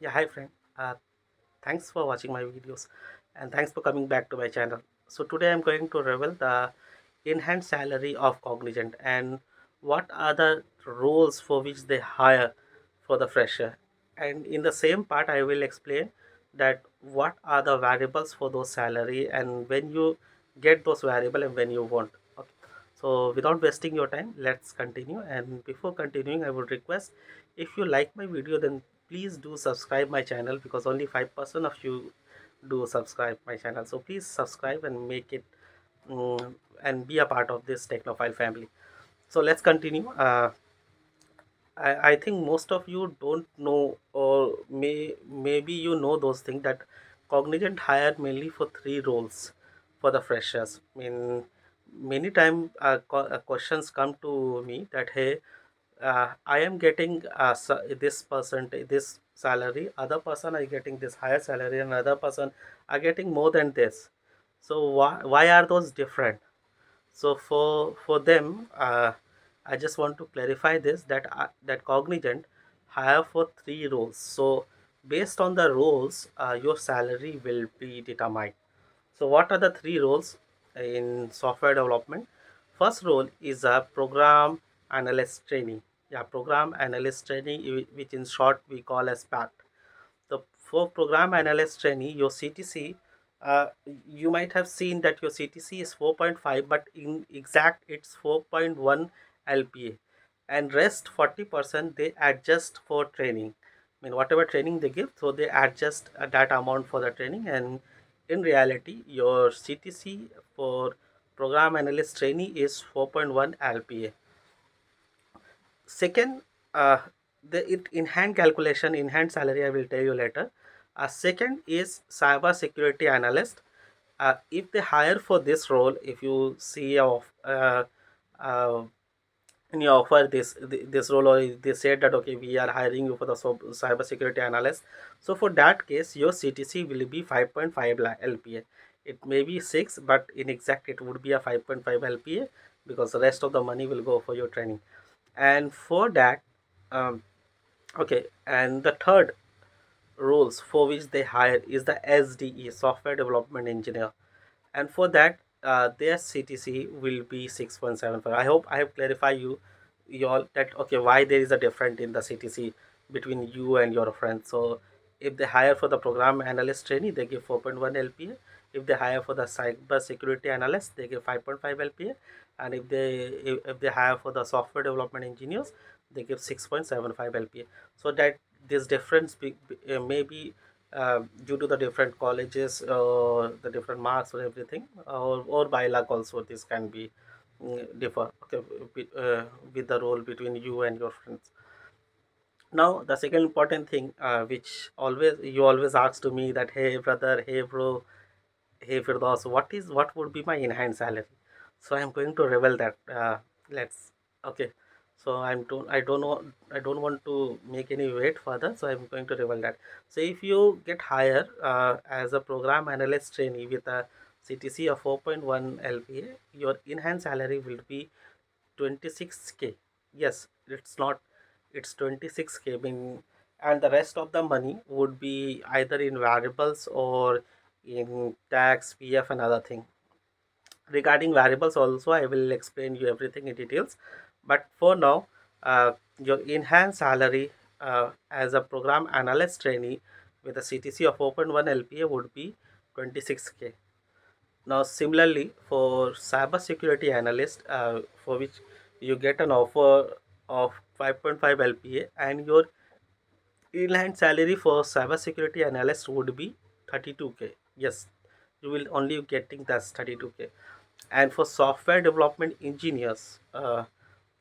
Yeah, hi friend. Uh, Thanks for watching my videos and thanks for coming back to my channel. So today I'm going to reveal the enhanced salary of Cognizant and what are the roles for which they hire for the fresher. And in the same part, I will explain that what are the variables for those salary and when you get those variable and when you won't. Okay. So without wasting your time, let's continue. And before continuing, I would request if you like my video, then please do subscribe my channel because only 5% of you do subscribe my channel. So please subscribe and make it and be a part of this Technophile family. So let's continue. I think most of you don't know, or maybe you know those things that Cognizant hired mainly for three roles for the freshers. I mean, many times questions come to me that hey, I am getting this percent this salary, other person are getting this higher salary, and other person are getting more than this. So why are those different? So for them, I just want to clarify this that Cognizant hire for three roles. So based on the roles, your salary will be determined. So what are the three roles in software development? First role is a program analyst training. Yeah, program analyst training, which in short we call as PAT. The for program analyst trainee, your CTC, you might have seen that your CTC is 4.5, but in exact it's 4.1 LPA, and rest 40% they adjust for training. I mean, whatever training they give, so they adjust that amount for the training, and in reality, your CTC for program analyst trainee is 4.1 LPA. Second, in hand calculation, in hand salary, I will tell you later. Second is cyber security analyst. If they hire for this role, if you see of uh, in your offer this role, or they said that okay, we are hiring you for the cyber security analyst. So for that case, your CTC will be 5.5 LPA. It may be 6, but in exact it would be a 5.5 LPA because the rest of the money will go for your training. And for that, um, okay, and the third roles for which they hire is the SDE, software development engineer, and for that their CTC will be 6.75. I hope I have clarified you all that okay, why there is a difference in the CTC between you and your friends. So if they hire for the program analyst trainee, they give 4.1 LPA. If they hire for the cyber security analyst, they give 5.5 LPA. And if they hire for the software development engineers, they give 6.75 LPA. So that this difference may be due to the different colleges, the different marks or everything, or by luck also this can be differ, okay, with the role between you and your friends. Now the second important thing, which always you always ask to me that hey brother, hey bro, hey Firdaus, what would be my enhanced salary? So I'm going to reveal that. Let's okay. So I don't want to make any wait further. So I'm going to reveal that. So if you get hired as a program analyst trainee with a CTC of 4.1 LPA, your enhanced salary will be 26K. Yes, it's not. It's 26K. Mean, and the rest of the money would be either in variables or in tax, PF, and other thing. Regarding variables, also I will explain you everything in details. But for now, your enhanced salary as a program analyst trainee with a CTC of 4.1 LPA would be 26K. Now, similarly, for cybersecurity analyst, for which you get an offer of 5.5 LPA, and your in-hand salary for cybersecurity analyst would be 32K. Yes, you will only getting that 32K. And for software development engineers,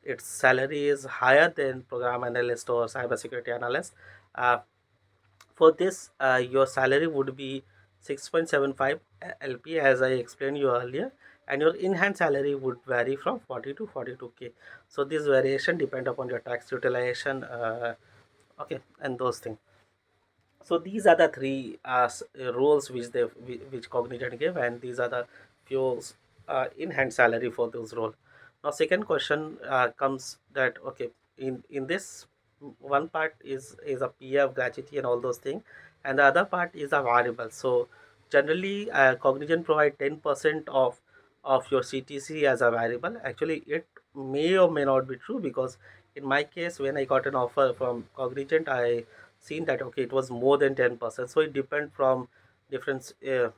its salary is higher than program analyst or cybersecurity analyst. Uh, for this, your salary would be 6.75 LP, as I explained you earlier, and your in-hand salary would vary from 40 to 42K. So this variation depend upon your tax utilization, okay, and those things. So these are the three roles which Cognizant gave, and these are the few in-hand salary for those role. Now, second question comes that okay, in this one part is a PF gratuity and all those things, and the other part is a variable. So generally, Cognizant provide 10% of your CTC as a variable. Actually, it may or may not be true, because in my case, when I got an offer from Cognizant, I seen that okay, it was more than 10%. So it depends from different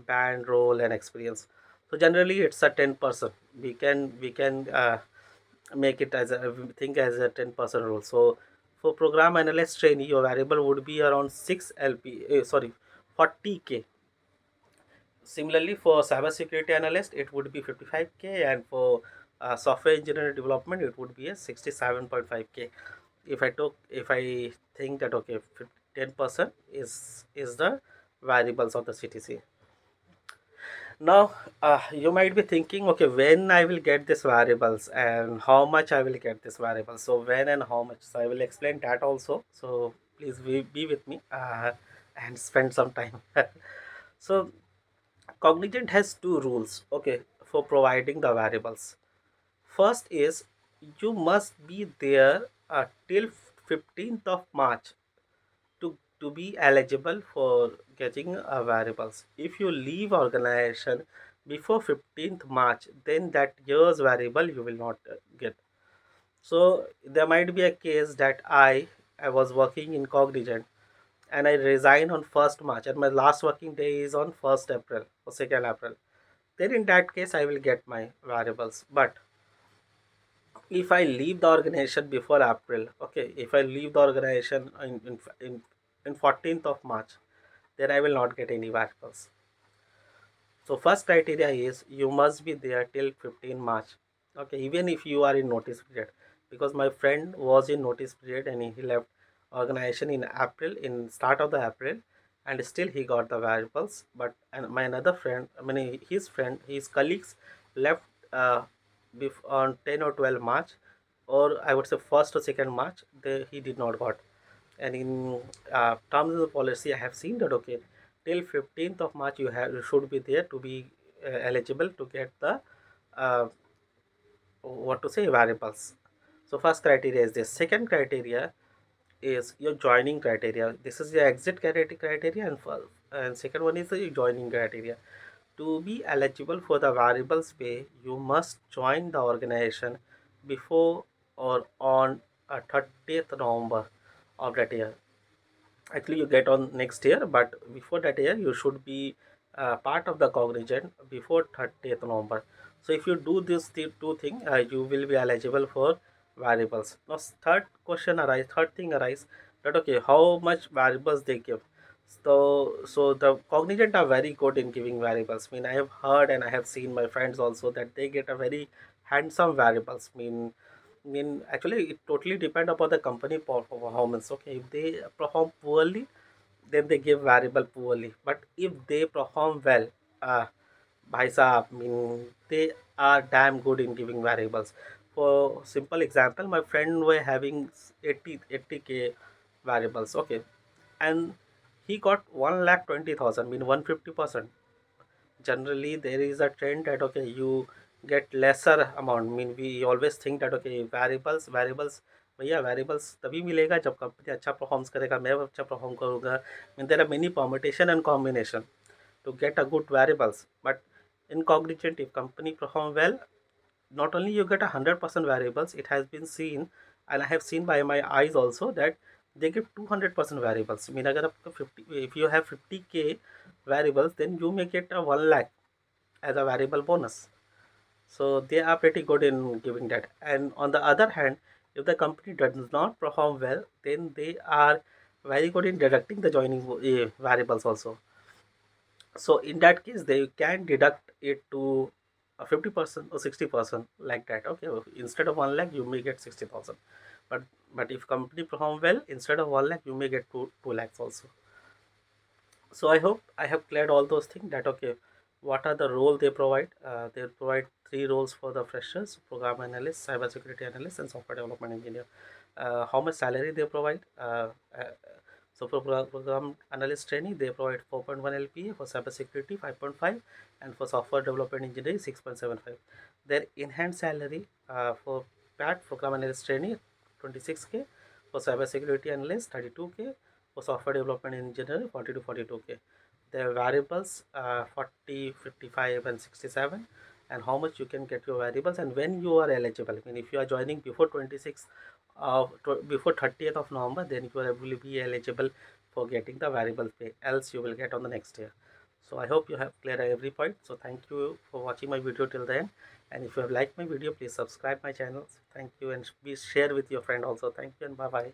band, role, and experience. So generally, it's a 10%. We can make it as a think as a 10% rule. So for program analyst trainee, your variable would be around 6 LP, sorry, 40K. Similarly, for cybersecurity analyst, it would be 55K, and for software engineer development, it would be a 67.5K. If I think that okay, 10% is the variables of the CTC. Now, you might be thinking, okay, when I will get these variables and how much I will get this variable. So when and how much. So I will explain that also. So please be with me and spend some time. So Cognizant has two rules, okay, for providing the variables. First is you must be there till 15th of March to be eligible for getting variables. If you leave organization before 15th March, then that year's variable you will not get. So there might be a case that I was working in Cognizant and I resign on 1st March and my last working day is on 1st April or 2nd April. Then in that case I will get my variables. But if I leave the organization before April, okay, if I leave the organization in 14th of March, then I will not get any variables. So first criteria is you must be there till 15 March. Okay, even if you are in notice period, because my friend was in notice period and he left organization in April, in start of the April, and still he got the variables. But and my another friend, I mean his colleagues left on 10 or 12 March, or I would say 1st or 2nd March, he did not got. And in terms of the policy, I have seen that okay, till 15th of March you should be there to be eligible to get the uh, what to say variables. So first criteria is this. Second criteria is your joining criteria. This is your exit criteria, and second one is the joining criteria. To be eligible for the variables pay, you must join the organization before or on 30th November of that year. Actually you get on next year, but before that year you should be part of the Cognizant before 30th November. So if you do this two thing, you will be eligible for variables. Now third thing arise that okay, how much variables they give. So the Cognizant are very good in giving variables. I mean, I have heard and I have seen my friends also that they get a very handsome variables. Actually, it totally depend upon the company performance. Okay, if they perform poorly, then they give variable poorly. But if they perform well, uh, bhai saab, they are damn good in giving variables. For simple example, my friend were having 80K variables. Okay, and he got 1,20,000, 150%. Generally there is a trend that okay, you get lesser amount. We always think that okay, variables भैया variables तभी मिलेगा जब company अच्छा performs करेगा, मैं अच्छा perform करूँगा. There are many permutation and combination to get a good variables. But in Cognizant, if company perform well, not only you get 100% variables, it has been seen and I have seen by my eyes also that they give 200% variables. अगर आपको 50, if you have 50K variables, then you may get a 1 lakh as a variable bonus. So they are pretty good in giving that. And on the other hand, if the company does not perform well, then they are very good in deducting the joining variables also. So in that case, they can deduct it to 50% or 60% like that. Okay, instead of 1 lakh, you may get 60,000. But if company perform well, instead of 1 lakh, you may get 2 lakhs also. So I hope I have cleared all those things that okay, what are the role they provide. They provide three roles for the freshers: program analyst, cybersecurity analyst, and software development engineer. How much salary they provide? So for program analyst training, they provide 4.1 LPA, for cybersecurity 5.5, and for software development engineering 6.75. Their enhanced salary for that program analyst training 26K, For cybersecurity analyst, 32K. For software development engineer, 40 to 42K. Their variables 40, 55, and 67, and how much you can get your variables and when you are eligible. I mean, if you are joining before 26 before 30th of November, then you will be eligible for getting the variable pay, else you will get on the next year. So I hope you have cleared every point. So thank you for watching my video till the end, and if you have liked my video, please subscribe my channel. Thank you, and please share with your friend also. Thank you, and bye bye.